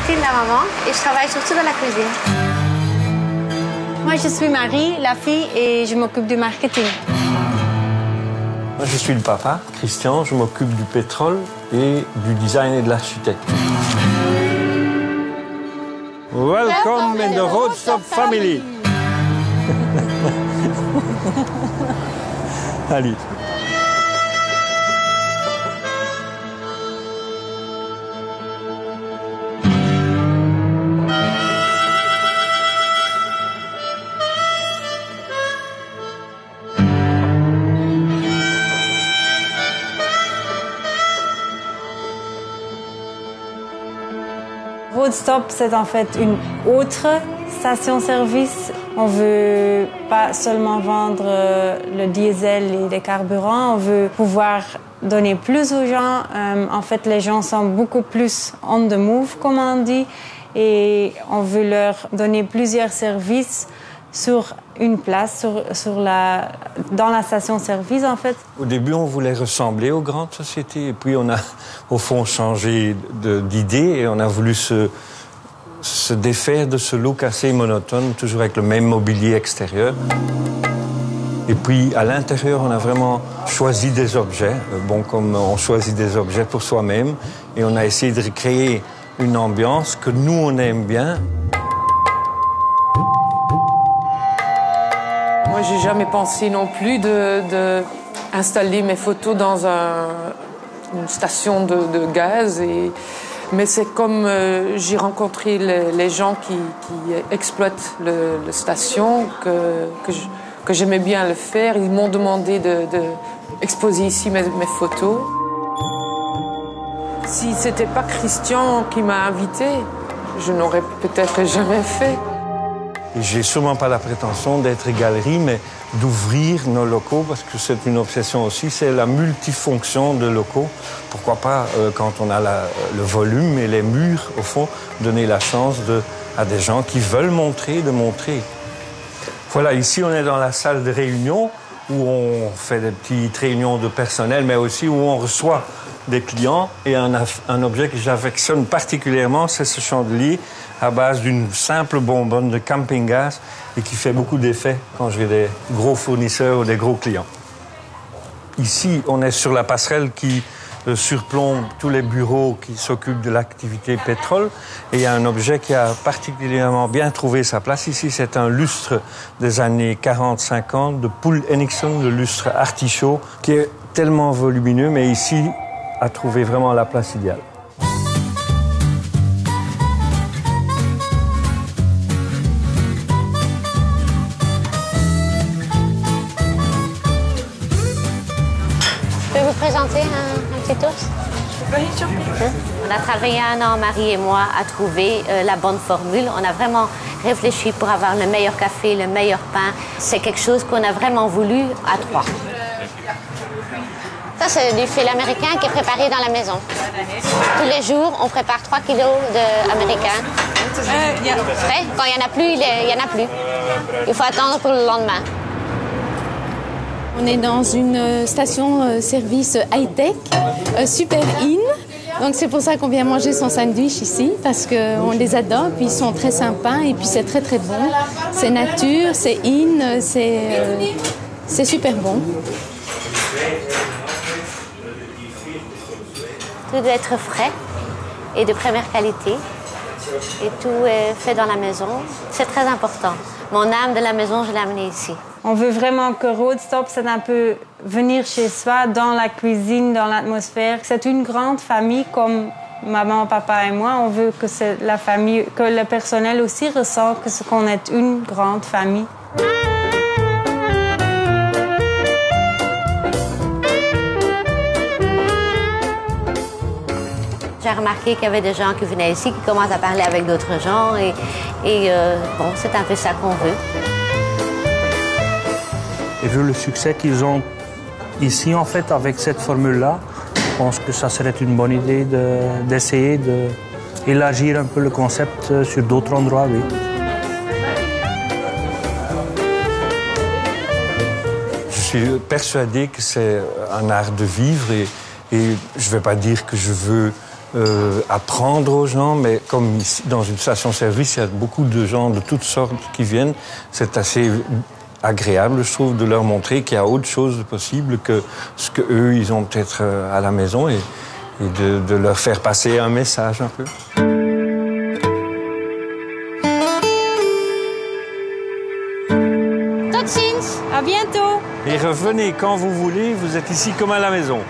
Christine, la maman, et je travaille surtout dans la cuisine. Moi, je suis Marie, la fille, et je m'occupe du marketing. Moi, je suis le papa, Christian, je m'occupe du pétrole et du design et de l'architecture. Welcome in the Roadstop family. Allez. Roadstop, c'est en fait une autre station-service. On veut pas seulement vendre le diesel et les carburants, on veut pouvoir donner plus aux gens. En fait, les gens sont beaucoup plus on the move, comme on dit, et on veut leur donner plusieurs services sur une place, dans la station-service, en fait. Au début, on voulait ressembler aux grandes sociétés, et puis on a, au fond, changé d'idée, et on a voulu se défaire de ce look assez monotone, toujours avec le même mobilier extérieur. Et puis, à l'intérieur, on a vraiment choisi des objets, comme on choisit des objets pour soi-même, et on a essayé de recréer une ambiance que nous, on aime bien. Moi, j'ai jamais pensé non plus de installer mes photos dans une station de gaz. Mais c'est comme j'ai rencontré les gens qui exploitent la station que j'aimais bien le faire. Ils m'ont demandé d'exposer ici mes photos. Si c'était pas Christian qui m'a invité, je n'aurais peut-être jamais fait. J'ai sûrement pas la prétention d'être galerie, mais d'ouvrir nos locaux, parce que c'est une obsession aussi, c'est la multifonction de locaux. Pourquoi pas, quand on a le volume et les murs, au fond, donner la chance à des gens qui veulent montrer, de montrer. Voilà, ici on est dans la salle de réunion, où on fait des petites réunions de personnel, mais aussi où on reçoit des clients. Et un objet que j'affectionne particulièrement, c'est ce chandelier à base d'une simple bonbonne de camping-gaz et qui fait beaucoup d'effet quand j'ai des gros fournisseurs ou des gros clients. Ici, on est sur la passerelle qui surplombe tous les bureaux qui s'occupent de l'activité pétrole. Et il y a un objet qui a particulièrement bien trouvé sa place ici. C'est un lustre des années 40-50 de Poul Henningsen, le lustre artichaut, qui est tellement volumineux, mais ici a trouvé vraiment la place idéale. Je peux vous présenter un petit ours? Oui, sûr. On a travaillé un an, Marie et moi, à trouver la bonne formule. On a vraiment réfléchi pour avoir le meilleur café, le meilleur pain. C'est quelque chose qu'on a vraiment voulu à trois. Ça, c'est du fil américain qui est préparé dans la maison. Tous les jours, on prépare 3 kilos d'américain. Frais. Quand il n'y en a plus, il n'y en a plus. Il faut attendre pour le lendemain. On est dans une station-service high-tech, super in. Donc c'est pour ça qu'on vient manger son sandwich ici, parce qu'on les adore, puis ils sont très sympas, et puis c'est très très bon. C'est nature, c'est in, c'est super bon. Tout doit être frais et de première qualité. Et tout est fait dans la maison. C'est très important. Mon âme de la maison, je l'ai amenée ici. On veut vraiment que Roadstop, c'est un peu venir chez soi, dans la cuisine, dans l'atmosphère. C'est une grande famille comme maman, papa et moi. On veut que c'est la famille, que le personnel aussi ressent qu'on est une grande famille. J'ai remarqué qu'il y avait des gens qui venaient ici, qui commencent à parler avec d'autres gens. Bon, c'est un peu ça qu'on veut. Et vu le succès qu'ils ont ici, en fait, avec cette formule-là, je pense que ça serait une bonne idée d'essayer d'élargir un peu le concept sur d'autres endroits, oui. Je suis persuadé que c'est un art de vivre et je ne vais pas dire que je veux apprendre aux gens, mais comme ici, dans une station-service, il y a beaucoup de gens de toutes sortes qui viennent. C'est assez agréable, je trouve, de leur montrer qu'il y a autre chose possible que ce qu'eux, ils ont peut-être à la maison et de leur faire passer un message un peu. Tot ziens! À bientôt! Et revenez quand vous voulez, vous êtes ici comme à la maison.